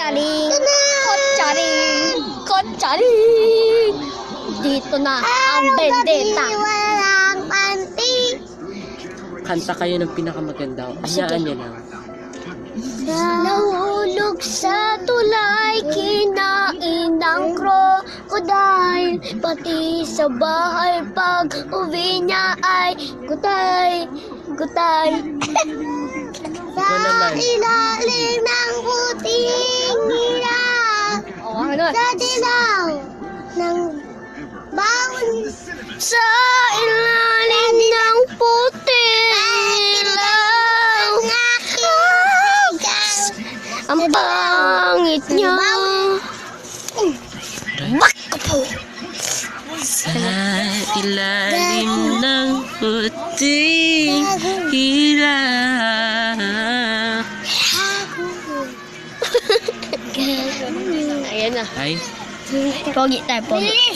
Kotsaring! Kotsaring! Kotsaring! Dito na ang bendeta. Walang panty. Kanta kayo ng pinakamaganda. Hayaan niyo lang. Nahulog sa tulay, kinain ng crocodile. Pati sa bahay pag uwi niya ay gutay, gutay. Sa ilalim ng puting nila. Sa dilaw ng baon. Sa ilalim ng puting ilaw. Ang pangit niya. Sa ilalim ng puting ilaw. Ayan na. Ay, Pogi tayo, pogi.